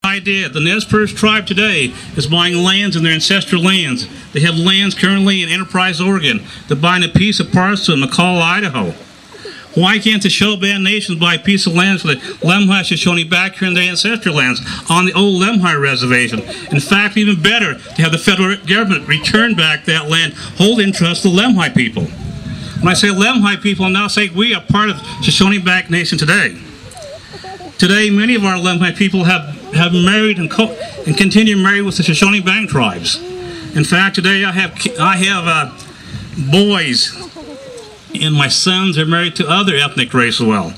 idea. The Nez Perce tribe today is buying lands in their ancestral lands. They have lands currently in Enterprise, Oregon. They're buying a piece of parcel in McCall, Idaho. Why can't the Shoshone Nation buy a piece of land for the Lemhi-Shoshone back here in their ancestral lands on the old Lemhi reservation? In fact, even better, to have the federal government return back that land, hold in trust the Lemhi people. When I say Lemhi people, I'm now saying we are part of Shoshone Back Nation today. Today, many of our Lemhi people have married and continue to marry with the Shoshone Bank tribes. In fact, today I have boys, and my sons are married to other ethnic races as well.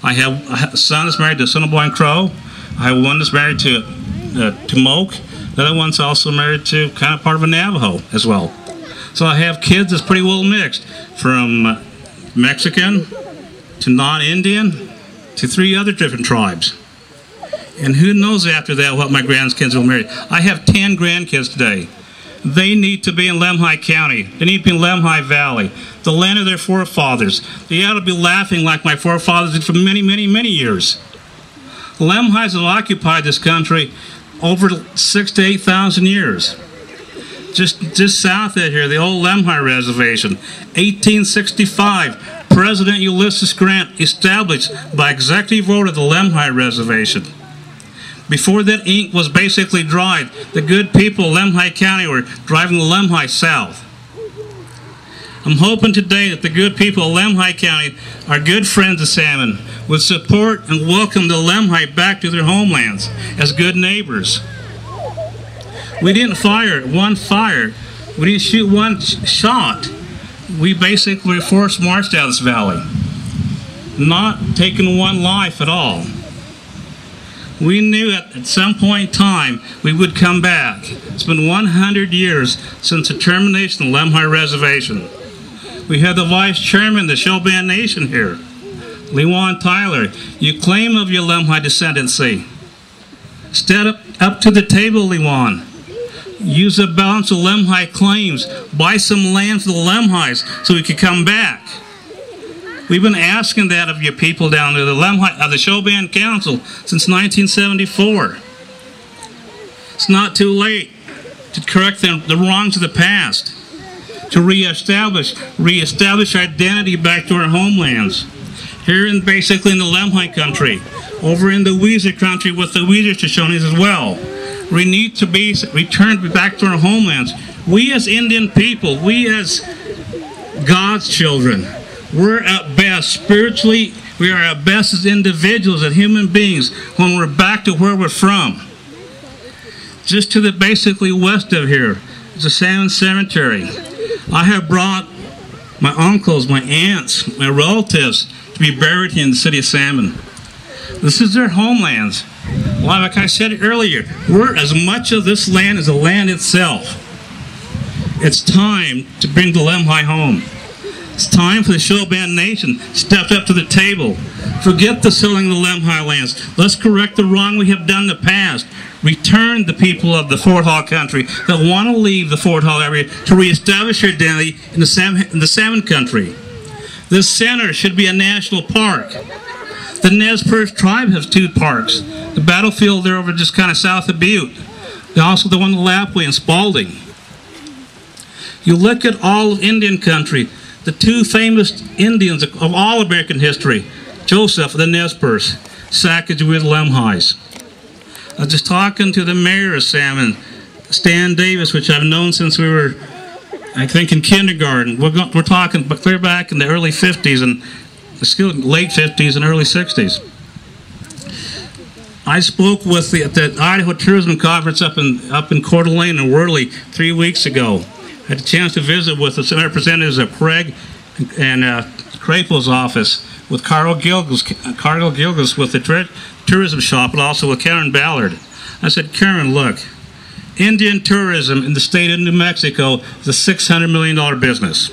I have a son that's married to Assiniboine Crow. I have one that's married to Moke. The other one's also married to kind of part of a Navajo as well. So I have kids that's pretty well mixed, from Mexican to non-Indian to 3 other different tribes. And who knows after that what my grandkids will marry. I have 10 grandkids today. They need to be in Lemhi County. They need to be in Lemhi Valley, the land of their forefathers. They ought to be laughing like my forefathers did for many, many, many years. The Lemhis have occupied this country over 6,000 to 8,000 years. Just south of here, the old Lemhi Reservation, 1865, President Ulysses Grant established by executive order the Lemhi Reservation. Before that ink was basically dried, the good people of Lemhi County were driving the Lemhi south. I'm hoping today that the good people of Lemhi County, our good friends of Salmon, would support and welcome the Lemhi back to their homelands as good neighbors. We didn't fire one fire. We didn't shoot one shot. We basically forced marched out of this valley, not taking one life at all. We knew at some point in time we would come back. It's been 100 years since the termination of the Lemhi Reservation. We had the vice chairman of the Shoshone Nation here, Lewan Tyler. You claim of your Lemhi descendancy. Step up to the table, Lewan. Use a balance of Lemhi claims. Buy some land for the Lemhis so we could come back. We've been asking that of your people down there, the Shoshone Council, since 1974. It's not too late to correct the wrongs of the past, to reestablish identity back to our homelands. Here basically in the Lemhi country, over in the Weezer country with the Weezer Shoshones as well. We need to be returned back to our homelands. We as Indian people, we as God's children, we're at best spiritually, we are at best as individuals and human beings when we're back to where we're from. Just to the basically west of here is the Salmon Cemetery. I have brought my uncles, my aunts, my relatives to be buried here in the city of Salmon. This is their homelands. Like I said earlier, we're as much of this land as the land itself. It's time to bring the Lemhi home. It's time for the Shoshone Nation to step up to the table. Forget the selling of the Lemhi lands. Let's correct the wrong we have done in the past. Return the people of the Fort Hall country that want to leave the Fort Hall area to reestablish their identity in the Salmon country. This center should be a national park. The Nez Perce tribe has 2 parks. The battlefield there over just kind of south of Butte. Also the one in Lapway and Spalding. You look at all of Indian country, the 2 famous Indians of all American history, Joseph of the Nez Perce, Sacajawea the Lemhis. I was just talking to the mayor of Salmon, Stan Davis, which I've known since we were, I think, in kindergarten. We're talking clear back in the early 50s and late 50s and early 60s. I spoke with at the Idaho Tourism Conference up in Coeur d'Alene and Worley 3 weeks ago. I had a chance to visit with the representatives of Craig and Craple's office, with Carl Gilgis with the tourism shop, but also with Karen Ballard. I said, Karen, look, Indian tourism in the state of New Mexico is a $600 million business.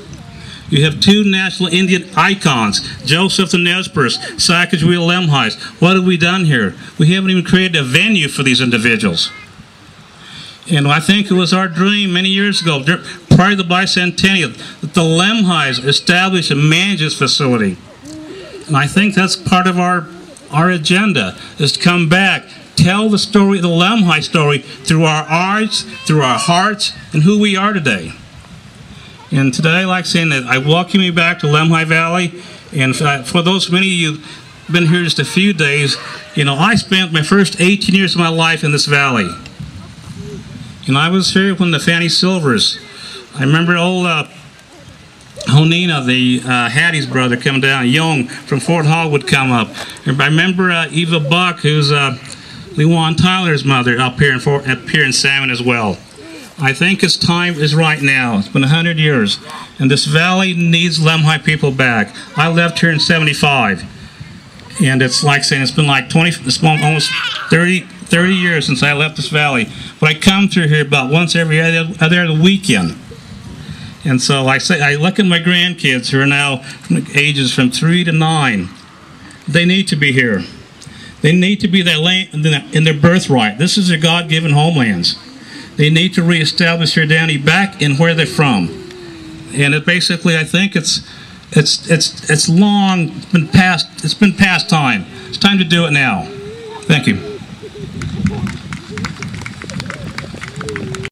You have 2 national Indian icons, Joseph the Nez Perce, Sacajawea Lemhis. What have we done here? We haven't even created a venue for these individuals. And I think it was our dream many years ago, prior to the bicentennial, that the Lemhis establish and manage this facility. And I think that's part of our agenda, is to come back, tell the story, the Lemhi story, through our arts, through our hearts, and who we are today. And today, like saying that, I welcome you back to Lemhi Valley. And for those many of you who've been here just a few days, you know, I spent my first 18 years of my life in this valley. And I was here when the Fanny Silvers, I remember old Honina, the Hattie's brother, come down. Young from Fort Hall would come up. And I remember Eva Buck, who's Lewan Tyler's mother, up here in Salmon as well. I think its time is right now. It's been 100 years. And this valley needs Lemhi people back. I left here in 75. And it's like saying it's been like almost 30 years since I left this valley. But I come through here about once every other weekend. And so I look at my grandkids who are now ages from 3 to 9. They need to be here. They need to be in their birthright. This is their God-given homelands. They need to reestablish their identity back in where they're from. And it basically, I think it's long been past. It's been past time. It's time to do it now. Thank you.